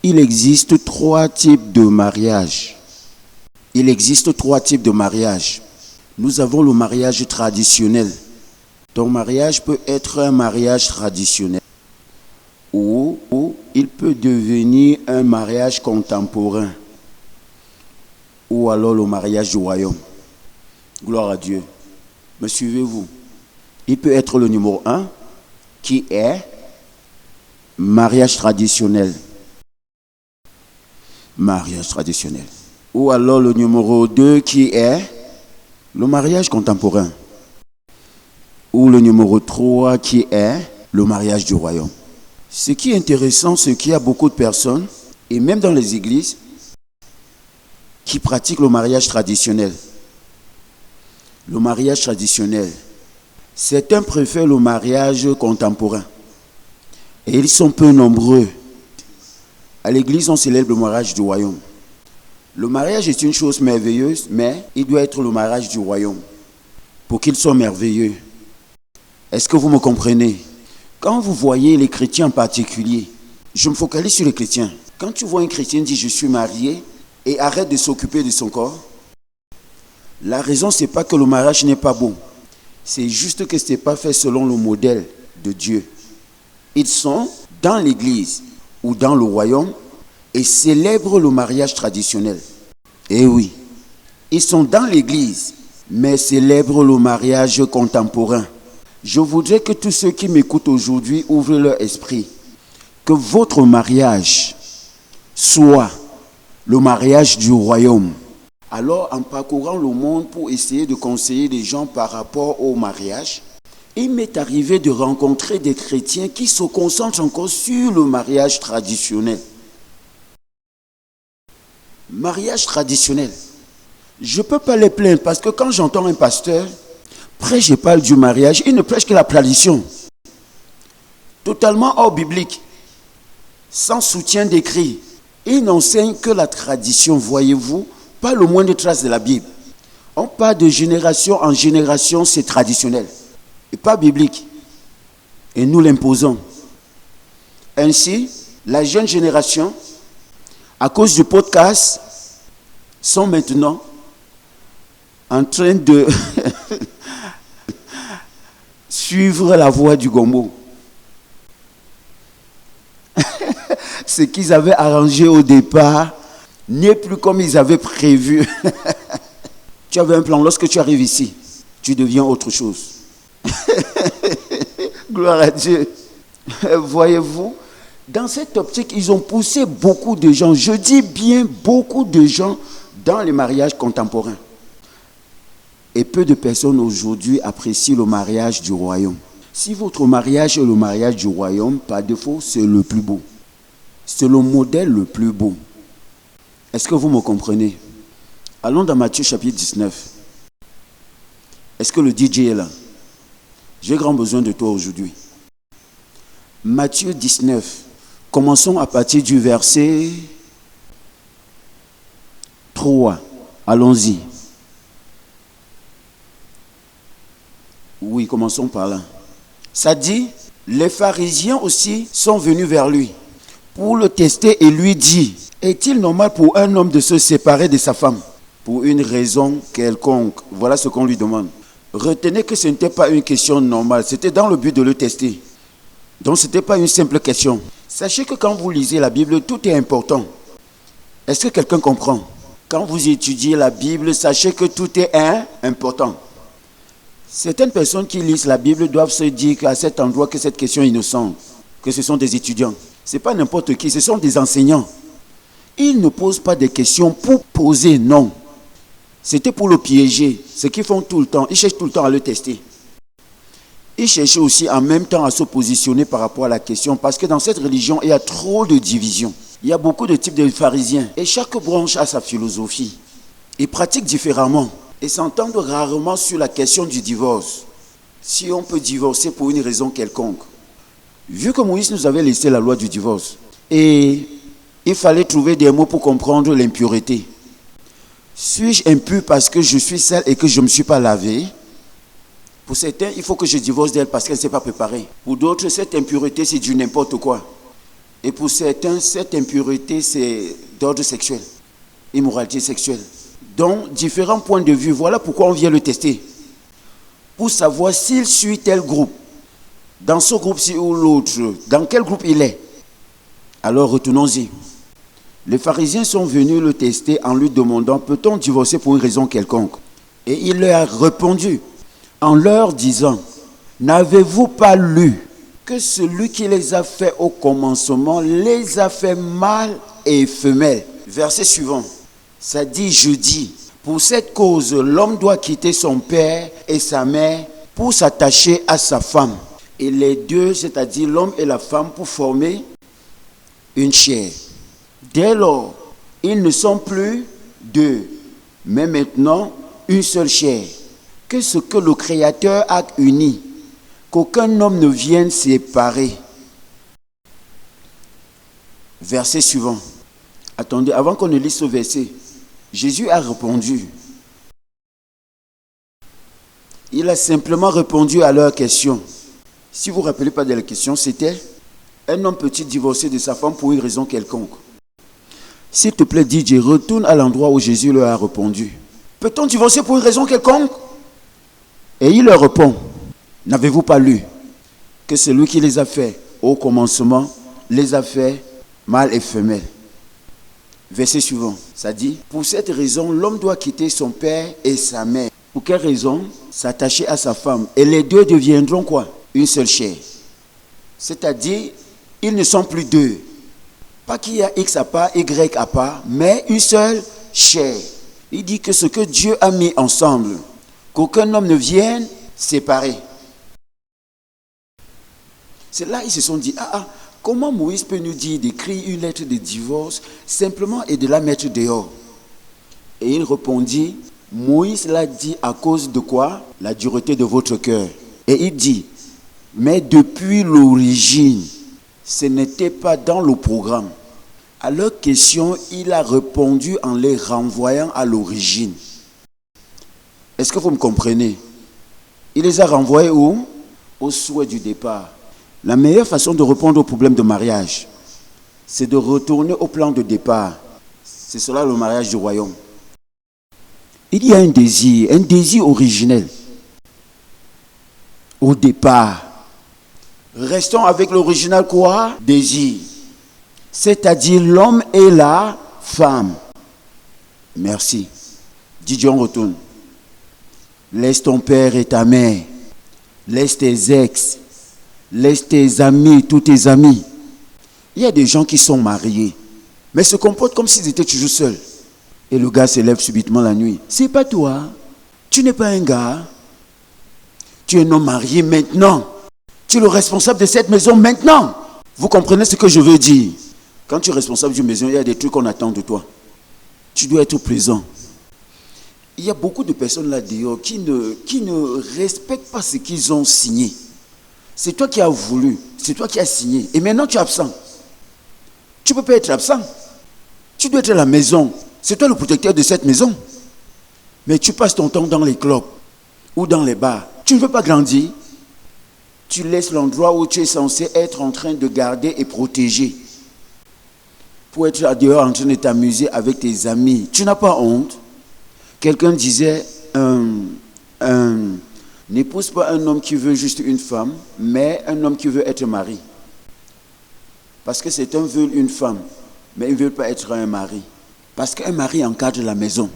Il existe trois types de mariage. Il existe trois types de mariage. Nous avons le mariage traditionnel. Ton mariage peut être un mariage traditionnel ou il peut devenir un mariage contemporain ou alors le mariage du royaume. Gloire à Dieu. Me suivez-vous? Il peut être le numéro 1 qui est mariage traditionnel. Mariage traditionnel. Ou alors le numéro 2 qui est le mariage contemporain. Ou le numéro 3 qui est le mariage du royaume. Ce qui est intéressant, c'est qu'il y a beaucoup de personnes, et même dans les églises, qui pratiquent le mariage traditionnel. Le mariage traditionnel. Certains préfèrent le mariage contemporain. Et ils sont peu nombreux. À l'église, on célèbre le mariage du royaume. Le mariage est une chose merveilleuse, mais il doit être le mariage du royaume pour qu'il soit merveilleux. Est-ce que vous me comprenez? Quand vous voyez les chrétiens en particulier, je me focalise sur les chrétiens. Quand tu vois un chrétien dire « je suis marié » et arrête de s'occuper de son corps, la raison, ce n'est pas que le mariage n'est pas bon. C'est juste que ce n'est pas fait selon le modèle de Dieu. Ils sont dans l'église ou dans le royaume et célèbrent le mariage traditionnel. Eh oui, ils sont dans l'église, mais célèbrent le mariage contemporain. Je voudrais que tous ceux qui m'écoutent aujourd'hui ouvrent leur esprit. Que votre mariage soit le mariage du royaume. Alors, en parcourant le monde pour essayer de conseiller les gens par rapport au mariage, il m'est arrivé de rencontrer des chrétiens qui se concentrent encore sur le mariage traditionnel. Mariage traditionnel. Je ne peux pas les plaindre parce que quand j'entends un pasteur prêche et parle du mariage, il ne prêche que la tradition. Totalement hors biblique, sans soutien d'écrit. Il n'enseigne que la tradition, voyez-vous, pas le moindre trace de la Bible. On parle de génération en génération, c'est traditionnel. Et pas biblique. Et nous l'imposons. Ainsi, la jeune génération, à cause du podcast, sont maintenant en train de suivre la voie du gombo. Ce qu'ils avaient arrangé au départ n'est plus comme ils avaient prévu. Tu avais un plan, lorsque tu arrives ici, tu deviens autre chose. Gloire à Dieu. Voyez-vous, dans cette optique, ils ont poussé beaucoup de gens, je dis bien beaucoup de gens, dans les mariages contemporains. Et peu de personnes aujourd'hui apprécient le mariage du royaume. Si votre mariage est le mariage du royaume, par défaut, c'est le plus beau. C'est le modèle le plus beau. Est-ce que vous me comprenez? Allons dans Matthieu chapitre 19. Est-ce que le DJ est là? J'ai grand besoin de toi aujourd'hui. Matthieu 19. Commençons à partir du verset 3. Allons-y. Oui, commençons par là. Ça dit, les pharisiens aussi sont venus vers lui pour le tester et lui dit, est-il normal pour un homme de se séparer de sa femme pour une raison quelconque? Voilà ce qu'on lui demande. Retenez que ce n'était pas une question normale, c'était dans le but de le tester. Donc ce n'était pas une simple question. Sachez que quand vous lisez la Bible, tout est important. Est-ce que quelqu'un comprend? Quand vous étudiez la Bible, sachez que tout est important. Certaines personnes qui lisent la Bible doivent se dire qu'à cet endroit que cette question est innocente, que ce sont des étudiants. Ce n'est pas n'importe qui, ce sont des enseignants. Ils ne posent pas des questions pour poser, non. C'était pour le piéger. Ce qu'ils font tout le temps, ils cherchent tout le temps à le tester. Ils cherchent aussi en même temps à se positionner par rapport à la question, parce que dans cette religion, il y a trop de divisions. Il y a beaucoup de types de pharisiens et chaque branche a sa philosophie. Ils pratiquent différemment et s'entendent rarement sur la question du divorce. Si on peut divorcer pour une raison quelconque. Vu que Moïse nous avait laissé la loi du divorce et il fallait trouver des mots pour comprendre l'impureté. Suis-je impur parce que je suis sale et que je ne me suis pas lavé? Pour certains, il faut que je divorce d'elle parce qu'elle ne s'est pas préparée. Pour d'autres, cette impureté, c'est du n'importe quoi. Et pour certains, cette impureté, c'est d'ordre sexuel, immoralité sexuelle. Donc, différents points de vue. Voilà pourquoi on vient le tester. Pour savoir s'il suit tel groupe, dans ce groupe-ci ou l'autre, dans quel groupe il est. Alors, retournons-y. Les pharisiens sont venus le tester en lui demandant, peut-on divorcer pour une raison quelconque? Et il leur a répondu en leur disant, n'avez-vous pas lu que celui qui les a fait au commencement les a fait mâles et femelles? Verset suivant, ça dit, je dis, pour cette cause, l'homme doit quitter son père et sa mère pour s'attacher à sa femme. Et les deux, c'est-à-dire l'homme et la femme, pour former une chair. Dès lors, ils ne sont plus deux, mais maintenant une seule chair. Que ce que le Créateur a uni, qu'aucun homme ne vienne séparer. Verset suivant. Attendez, avant qu'on ne lise ce verset, Jésus a répondu. Il a simplement répondu à leur question. Si vous ne vous rappelez pas de la question, c'était un homme peut-il divorcer de sa femme pour une raison quelconque? S'il te plaît, DJ, retourne à l'endroit où Jésus leur a répondu. Peut-on divorcer pour une raison quelconque? Et il leur répond, n'avez-vous pas lu que celui qui les a fait au commencement les a fait mâles et femelles? Verset suivant, ça dit, pour cette raison, l'homme doit quitter son père et sa mère. Pour quelle raison? S'attacher à sa femme. Et les deux deviendront quoi? Une seule chair. C'est-à-dire, ils ne sont plus deux. Pas qu'il y a X à part, Y à part, mais une seule chair. Il dit que ce que Dieu a mis ensemble, qu'aucun homme ne vienne séparer. C'est là ils se sont dit, comment Moïse peut nous dire d'écrire une lettre de divorce simplement et de la mettre dehors? Et il répondit, Moïse l'a dit à cause de quoi? La dureté de votre cœur. Et il dit, mais depuis l'origine, ce n'était pas dans le programme. À leur question, il a répondu en les renvoyant à l'origine. Est-ce que vous me comprenez? Il les a renvoyés où? Au souhait du départ. La meilleure façon de répondre au problème de mariage, c'est de retourner au plan de départ. C'est cela le mariage du royaume. Il y a un désir originel. Au départ. Restons avec l'original quoi? Désir. C'est-à-dire l'homme et la femme. Merci. Didier, on retourne. Laisse ton père et ta mère. Laisse tes ex. Laisse tes amis, tous tes amis. Il y a des gens qui sont mariés, mais se comportent comme s'ils étaient toujours seuls. Et le gars se lève subitement la nuit. C'est pas toi. Tu n'es pas un gars. Tu es un homme marié maintenant. Tu es le responsable de cette maison maintenant. Vous comprenez ce que je veux dire? Quand tu es responsable d'une maison, il y a des trucs qu'on attend de toi. Tu dois être présent. Il y a beaucoup de personnes là dehors qui ne respectent pas ce qu'ils ont signé. C'est toi qui as voulu, c'est toi qui as signé. Et maintenant tu es absent. Tu ne peux pas être absent. Tu dois être à la maison. C'est toi le protecteur de cette maison. Mais tu passes ton temps dans les clubs ou dans les bars. Tu ne veux pas grandir. Tu laisses l'endroit où tu es censé être en train de garder et protéger. Pour être dehors en train de t'amuser avec tes amis. Tu n'as pas honte. Quelqu'un disait, n'épouse pas un homme qui veut juste une femme, mais un homme qui veut être mari. Parce que certains veulent une femme, mais ils ne veulent pas être un mari. Parce qu'un mari encadre la maison.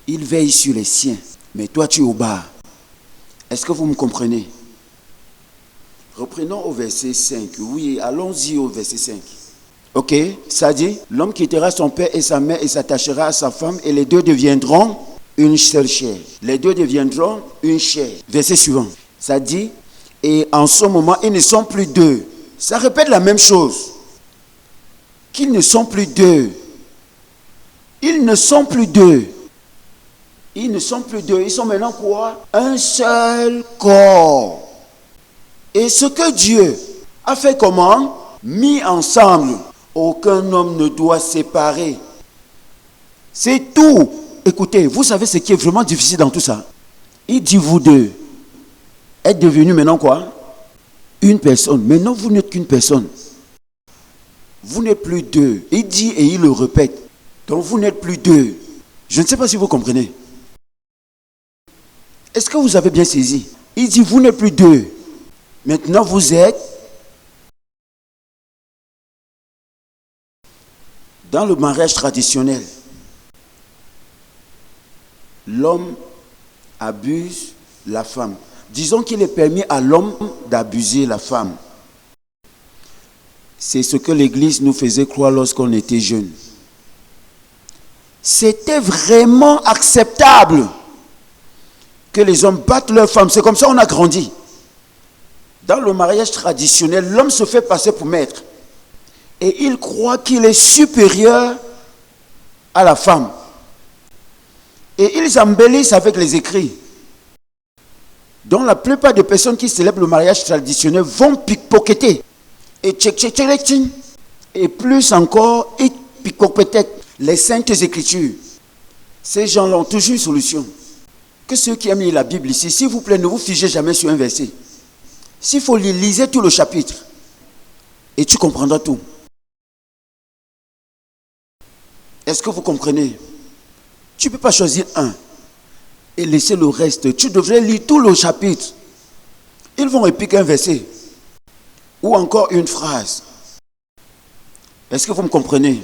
Il veille sur les siens. Mais toi, tu es au bar. Est-ce que vous me comprenez? Reprenons au verset 5. Oui, allons-y au verset 5. Ok, ça dit, l'homme quittera son père et sa mère et s'attachera à sa femme et les deux deviendront une seule chair. Les deux deviendront une chair. Verset suivant. Ça dit, et en ce moment, ils ne sont plus deux. Ça répète la même chose. Qu'ils ne sont plus deux. Ils ne sont plus deux. Ils ne sont plus deux. Ils sont maintenant quoi? Un seul corps. Et ce que Dieu a fait comment? Mis ensemble. Aucun homme ne doit séparer. C'est tout. Écoutez, vous savez ce qui est vraiment difficile dans tout ça? Il dit vous deux. Êtes devenus maintenant quoi? Une personne. Maintenant, vous n'êtes qu'une personne. Vous n'êtes plus deux. Il dit et il le répète. Donc vous n'êtes plus deux. Je ne sais pas si vous comprenez. Est-ce que vous avez bien saisi? Il dit vous n'êtes plus deux. Maintenant vous êtes dans le mariage traditionnel. L'homme abuse la femme. Disons qu'il est permis à l'homme d'abuser la femme. C'est ce que l'Église nous faisait croire lorsqu'on était jeunes. C'était vraiment acceptable que les hommes battent leurs femmes. C'est comme ça qu'on a grandi. Dans le mariage traditionnel, l'homme se fait passer pour maître. Et il croit qu'il est supérieur à la femme. Et ils embellissent avec les écrits. Donc la plupart des personnes qui célèbrent le mariage traditionnel vont pickpocketer. Et plus encore, ils pickpocketent les saintes écritures. Ces gens-là ont toujours une solution. Que ceux qui aiment lire la Bible ici, s'il vous plaît, ne vous figez jamais sur un verset. S'il faut lire, lisez tout le chapitre. Et tu comprendras tout. Est-ce que vous comprenez? Tu ne peux pas choisir un et laisser le reste. Tu devrais lire tout le chapitre. Ils vont répliquer un verset ou encore une phrase. Est-ce que vous me comprenez?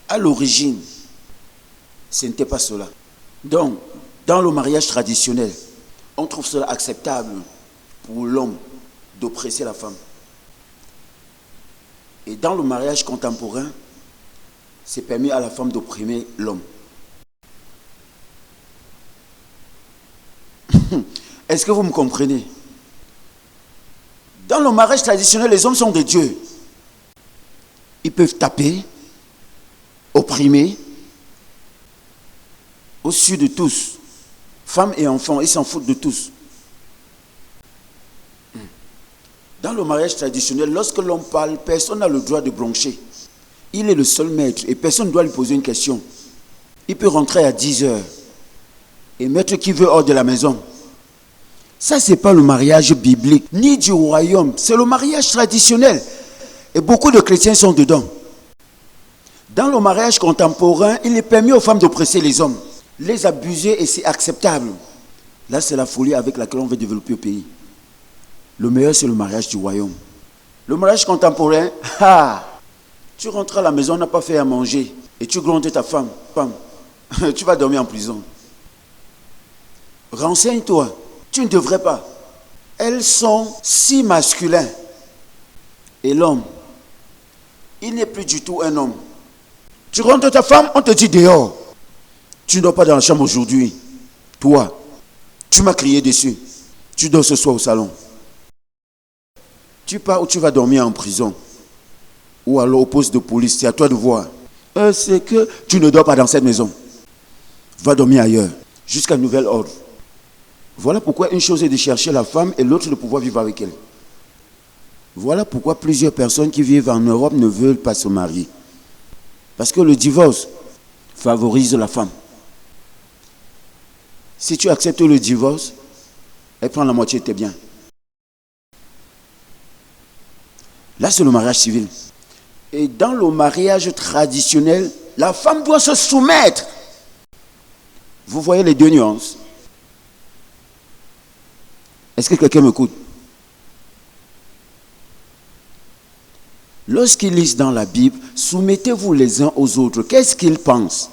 À l'origine, ce n'était pas cela. Donc, dans le mariage traditionnel, on trouve cela acceptable pour l'homme d'oppresser la femme. Et dans le mariage contemporain, c'est permis à la femme d'opprimer l'homme. Est-ce que vous me comprenez? Dans le mariage traditionnel, les hommes sont des dieux. Ils peuvent taper, opprimer, au-dessus de tous. Femmes et enfants, ils s'en foutent de tous. Dans le mariage traditionnel, lorsque l'homme parle, personne n'a le droit de broncher. Il est le seul maître et personne ne doit lui poser une question. Il peut rentrer à 10 heures et mettre qui veut hors de la maison. Ça, ce n'est pas le mariage biblique, ni du royaume. C'est le mariage traditionnel. Et beaucoup de chrétiens sont dedans. Dans le mariage contemporain, il est permis aux femmes d'oppresser les hommes, les abuser et c'est acceptable. Là, c'est la folie avec laquelle on veut développer le pays. Le meilleur, c'est le mariage du royaume. Le mariage contemporain, tu rentres à la maison, on n'a pas fait à manger et tu grondes ta femme. Tu vas dormir en prison. Renseigne-toi. Tu ne devrais pas. Elles sont si masculines. Et l'homme, il n'est plus du tout un homme. Tu rentres ta femme, on te dit dehors. Tu ne dors pas dans la chambre aujourd'hui. Toi, tu m'as crié dessus. Tu dors ce soir au salon. Tu pars ou tu vas dormir en prison. Ou alors au poste de police. C'est à toi de voir. C'est que tu ne dors pas dans cette maison. Va dormir ailleurs. Jusqu'à nouvel ordre. Voilà pourquoi une chose est de chercher la femme et l'autre de pouvoir vivre avec elle. Voilà pourquoi plusieurs personnes qui vivent en Europe ne veulent pas se marier. Parce que le divorce favorise la femme. Si tu acceptes le divorce, elle prend la moitié de tes biens. Là, c'est le mariage civil. Et dans le mariage traditionnel, la femme doit se soumettre. Vous voyez les deux nuances? Est-ce que quelqu'un m'écoute? Lorsqu'ils lisent dans la Bible, soumettez-vous les uns aux autres. Qu'est-ce qu'ils pensent?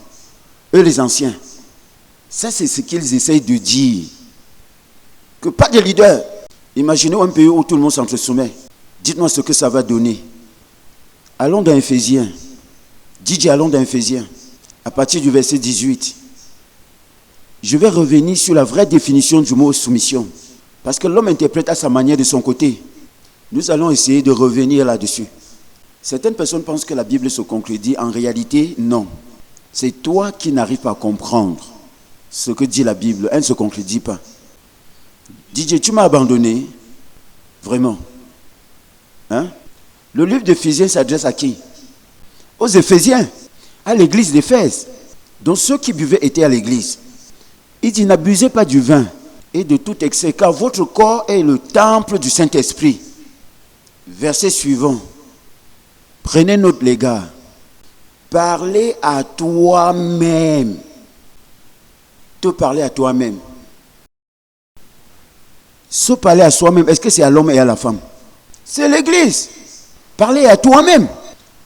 Eux, les anciens. Ça, c'est ce qu'ils essayent de dire. Que pas de leader. Imaginez un pays où tout le monde s'entre soumet. Dites-moi ce que ça va donner. Allons dans Éphésiens. DJ, allons dans Éphésiens. À partir du verset 18. Je vais revenir sur la vraie définition du mot soumission. Parce que l'homme interprète à sa manière de son côté. Nous allons essayer de revenir là-dessus. Certaines personnes pensent que la Bible se concrétise. En réalité, non. C'est toi qui n'arrives pas à comprendre ce que dit la Bible. Elle ne se concrétise pas. DJ, tu m'as abandonné. Vraiment. Hein? Le livre d'Éphésiens s'adresse à qui? Aux Éphésiens. À l'église d'Éphèse. Donc ceux qui buvaient étaient à l'église. Il dit, n'abusez pas du vin et de tout excès, car votre corps est le temple du Saint-Esprit. Verset suivant. Prenez note, les gars. Parler à toi-même. Te parler à toi-même. Se parler à soi-même, est-ce que c'est à l'homme et à la femme? C'est l'église. Parler à toi-même.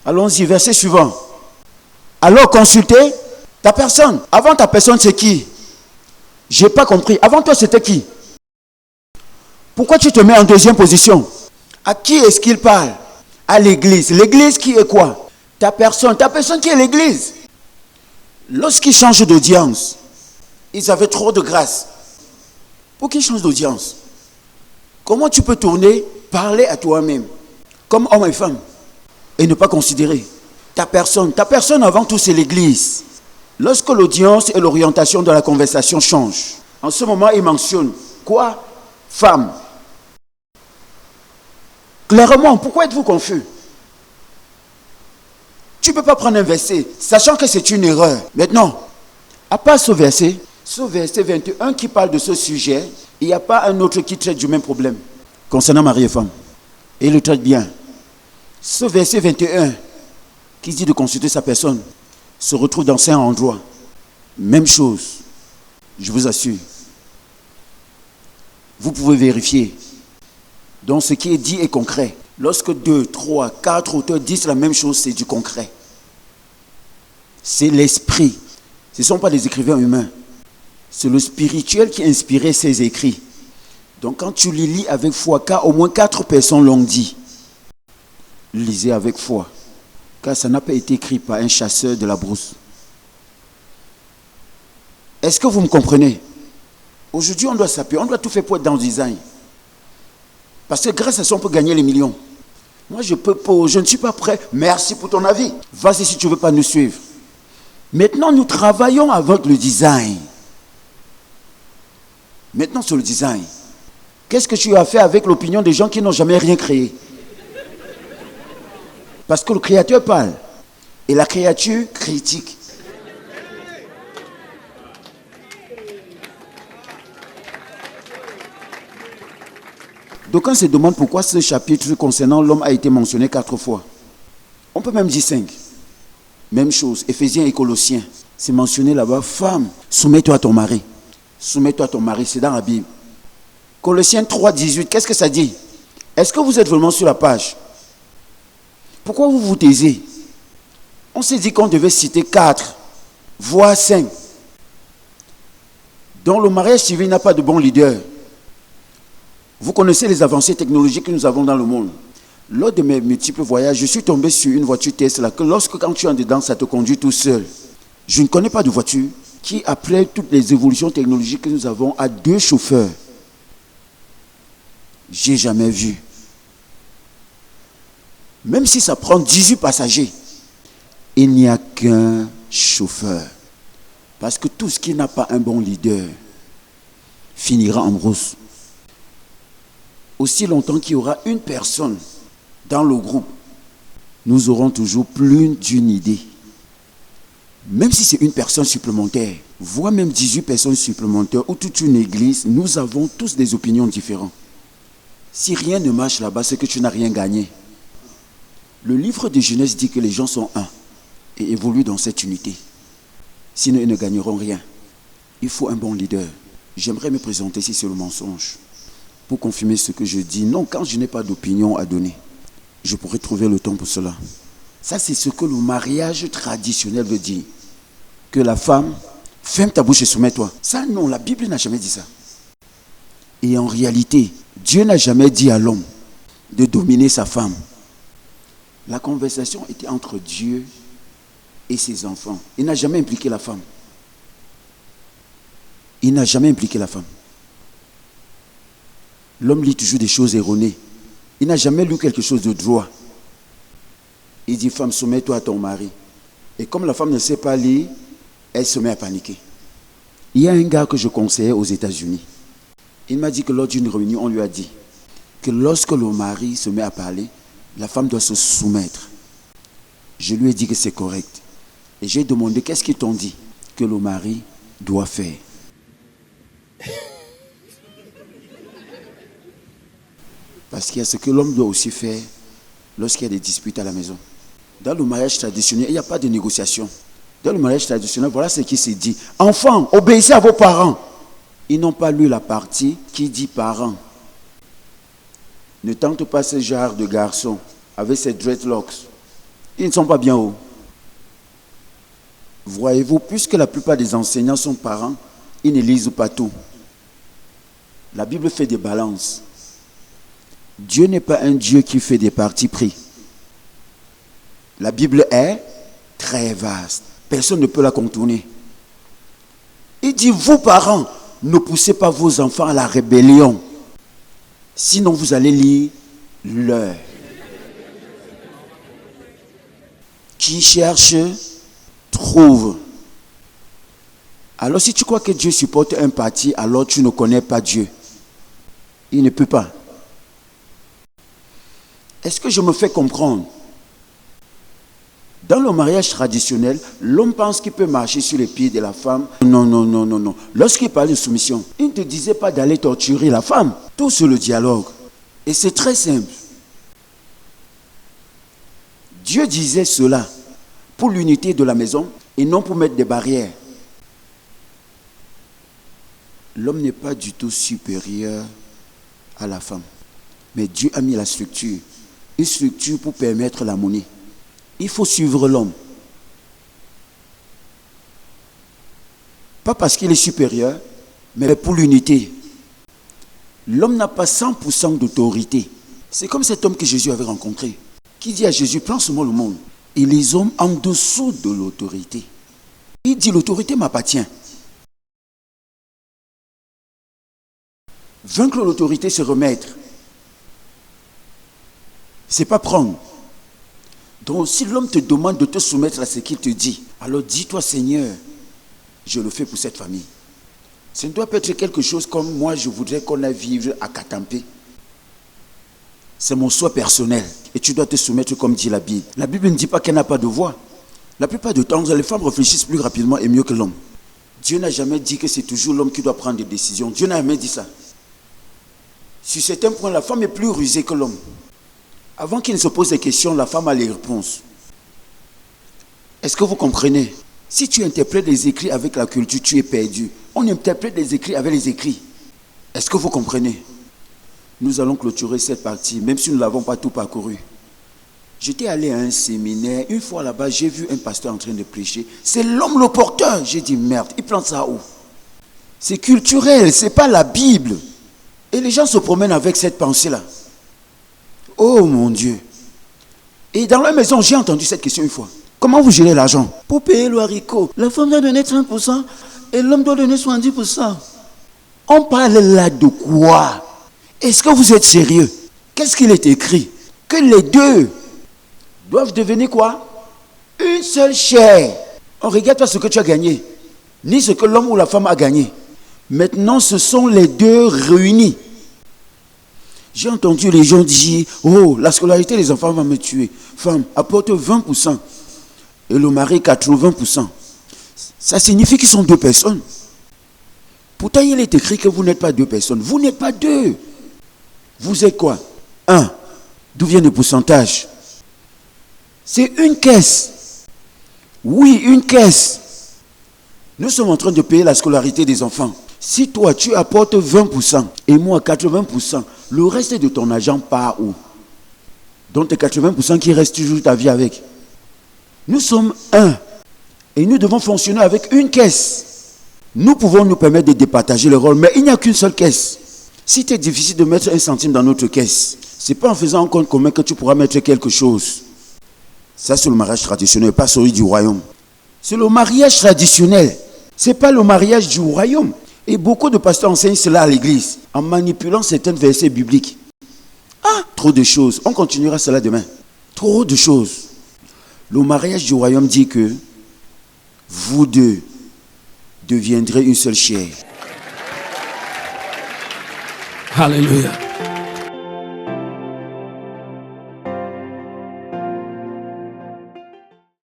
Allons-y, verset suivant. Alors consultez ta personne. Avant ta personne, c'est qui? J'ai pas compris. Avant toi, c'était qui? Pourquoi tu te mets en deuxième position? À qui est-ce qu'il parle? À l'église. L'église qui est quoi? Ta personne. Ta personne qui est l'église. Lorsqu'ils changent d'audience, ils avaient trop de grâce. Pour qu'ils changent d'audience. Comment tu peux tourner, parler à toi-même, comme homme et femme, et ne pas considérer ta personne? Ta personne avant tout, c'est l'église. Lorsque l'audience et l'orientation de la conversation changent, en ce moment, il mentionne quoi? Femme. Clairement, pourquoi êtes-vous confus? Tu ne peux pas prendre un verset, sachant que c'est une erreur. Maintenant, à part ce verset 21 qui parle de ce sujet, il n'y a pas un autre qui traite du même problème concernant mari et femme. Et il le traite bien. Ce verset 21 qui dit de consulter sa personne se retrouve dans 5 endroits. Même chose, je vous assure. Vous pouvez vérifier. Donc ce qui est dit est concret. Lorsque 2, 3, 4 auteurs disent la même chose, c'est du concret. C'est l'esprit. Ce ne sont pas des écrivains humains. C'est le spirituel qui a inspiré ces écrits. Donc quand tu les lis avec foi, car au moins 4 personnes l'ont dit. Lisez avec foi. Car ça n'a pas été écrit par un chasseur de la brousse. Est-ce que vous me comprenez? Aujourd'hui, on doit s'appuyer, on doit tout faire pour être dans le design. Parce que grâce à ça, on peut gagner les millions. Moi, je ne suis pas prêt. Merci pour ton avis. Vas-y si tu ne veux pas nous suivre. Maintenant, nous travaillons avec le design. Maintenant, sur le design. Qu'est-ce que tu as fait avec l'opinion des gens qui n'ont jamais rien créé? Parce que le créateur parle. Et la créature critique. D'aucuns se demandent pourquoi ce chapitre concernant l'homme a été mentionné 4 fois. On peut même dire 5. Même chose, Éphésiens et Colossiens. C'est mentionné là-bas, femme, soumets-toi à ton mari. Soumets-toi à ton mari, c'est dans la Bible. Colossiens 3, 18, qu'est-ce que ça dit? Est-ce que vous êtes vraiment sur la page? Pourquoi vous vous taisez? On s'est dit qu'on devait citer 4, voire 5. Dans le mariage civil, il n'y a pas de bon leader. Vous connaissez les avancées technologiques que nous avons dans le monde. Lors de mes multiples voyages, je suis tombé sur une voiture Tesla que quand tu es en dedans, ça te conduit tout seul. Je ne connais pas de voiture qui, après toutes les évolutions technologiques que nous avons, a 2 chauffeurs. J'ai jamais vu. Même si ça prend 18 passagers, il n'y a qu'un chauffeur. Parce que tout ce qui n'a pas un bon leader finira en brousse. Aussi longtemps qu'il y aura une personne dans le groupe, nous aurons toujours plus d'une idée. Même si c'est une personne supplémentaire, voire même 18 personnes supplémentaires ou toute une église, nous avons tous des opinions différentes. Si rien ne marche là-bas, c'est que tu n'as rien gagné. Le livre de Genèse dit que les gens sont un et évoluent dans cette unité. Sinon, ils ne gagneront rien. Il faut un bon leader. J'aimerais me présenter si c'est le mensonge. Pour confirmer ce que je dis, non, quand je n'ai pas d'opinion à donner, je pourrais trouver le temps pour cela. Ça, c'est ce que le mariage traditionnel veut dire. Que la femme, ferme ta bouche et soumets-toi. Ça, non, la Bible n'a jamais dit ça. Et en réalité, Dieu n'a jamais dit à l'homme de dominer sa femme. La conversation était entre Dieu et ses enfants. Il n'a jamais impliqué la femme. Il n'a jamais impliqué la femme. L'homme lit toujours des choses erronées. Il n'a jamais lu quelque chose de droit. Il dit, femme, soumets-toi à ton mari. Et comme la femme ne sait pas lire, elle se met à paniquer. Il y a un gars que je conseillais aux États-Unis. Il m'a dit que lors d'une réunion, on lui a dit que lorsque le mari se met à parler, la femme doit se soumettre. Je lui ai dit que c'est correct. Et j'ai demandé, qu'est-ce qu'ils t'ont dit que le mari doit faire? Parce qu'il y a ce que l'homme doit aussi faire lorsqu'il y a des disputes à la maison. Dans le mariage traditionnel, il n'y a pas de négociation. Dans le mariage traditionnel, voilà ce qui se dit. Enfants, obéissez à vos parents. Ils n'ont pas lu la partie qui dit parents. Ne tente pas ce genre de garçon avec ses dreadlocks. Ils ne sont pas bien hauts. Voyez-vous, puisque la plupart des enseignants sont parents, ils ne lisent pas tout. La Bible fait des balances. Dieu n'est pas un Dieu qui fait des partis pris. La Bible est très vaste. Personne ne peut la contourner. Il dit, vous parents, ne poussez pas vos enfants à la rébellion. Sinon, vous allez lire l'heure. Qui cherche, trouve. Alors si tu crois que Dieu supporte un parti, alors tu ne connais pas Dieu. Il ne peut pas. Est-ce que je me fais comprendre? Dans le mariage traditionnel, l'homme pense qu'il peut marcher sur les pieds de la femme. Non. Lorsqu'il parle de soumission, il ne te disait pas d'aller torturer la femme. Tout sur le dialogue. Et c'est très simple. Dieu disait cela pour l'unité de la maison et non pour mettre des barrières. L'homme n'est pas du tout supérieur à la femme. Mais Dieu a mis la structure. Une structure pour permettre l'harmonie. Il faut suivre l'homme. Pas parce qu'il est supérieur, mais pour l'unité. L'homme n'a pas 100% d'autorité. C'est comme cet homme que Jésus avait rencontré, qui dit à Jésus, prends seulement le monde. Et les hommes en dessous de l'autorité. Il dit, l'autorité m'appartient. Vaincre l'autorité, c'est remettre. C'est pas prendre. Donc si l'homme te demande de te soumettre à ce qu'il te dit, alors dis-toi, Seigneur, je le fais pour cette famille. Ça ne doit pas être quelque chose comme moi, je voudrais qu'on aille vivre à Katampé. C'est mon souhait personnel. Et tu dois te soumettre comme dit la Bible. La Bible ne dit pas qu'elle n'a pas de voix. La plupart du temps, les femmes réfléchissent plus rapidement et mieux que l'homme. Dieu n'a jamais dit que c'est toujours l'homme qui doit prendre des décisions. Dieu n'a jamais dit ça. Sur certains points, la femme est plus rusée que l'homme. Avant qu'il ne se pose des questions, la femme a les réponses. Est-ce que vous comprenez? Si tu interprètes les écrits avec la culture, tu es perdu. On interprète les écrits avec les écrits. Est-ce que vous comprenez? Nous allons clôturer cette partie, même si nous ne l'avons pas tout parcouru. J'étais allé à un séminaire. Une fois là-bas, j'ai vu un pasteur en train de prêcher. C'est l'homme le porteur. J'ai dit, merde, il prend ça où? C'est culturel, c'est pas la Bible. Et les gens se promènent avec cette pensée-là. Oh mon Dieu. Et dans la maison, j'ai entendu cette question une fois. Comment vous gérez l'argent? Pour payer le haricot, la femme doit donner 30% et l'homme doit donner 70%. On parle là de quoi? Est-ce que vous êtes sérieux? Qu'est-ce qu'il est écrit? Que les deux doivent devenir quoi? Une seule chair. On ne regarde pas ce que tu as gagné, ni ce que l'homme ou la femme a gagné. Maintenant, ce sont les deux réunis. J'ai entendu les gens dire, oh, la scolarité des enfants va me tuer. Femme, apporte 20%. Et le mari, 80%. Ça signifie qu'ils sont deux personnes. Pourtant, il est écrit que vous n'êtes pas deux personnes. Vous n'êtes pas deux. Vous êtes quoi? Un. D'où vient le pourcentage? C'est une caisse. Oui, une caisse. Nous sommes en train de payer la scolarité des enfants. Si toi, tu apportes 20% et moi 80%, le reste de ton argent part où? Donc tes 80% qui restent toujours ta vie avec. Nous sommes un. Et nous devons fonctionner avec une caisse. Nous pouvons nous permettre de départager le rôle, mais il n'y a qu'une seule caisse. Si c'est difficile de mettre 1 centime dans notre caisse, ce n'est pas en faisant un compte commun que tu pourras mettre quelque chose. Ça, c'est le mariage traditionnel, pas celui du royaume. C'est le mariage traditionnel. Ce n'est pas le mariage du royaume. Et beaucoup de pasteurs enseignent cela à l'église, en manipulant certains versets bibliques. Ah, trop de choses. On continuera cela demain. Trop de choses. Le mariage du royaume dit que vous deux deviendrez une seule chair. Alléluia.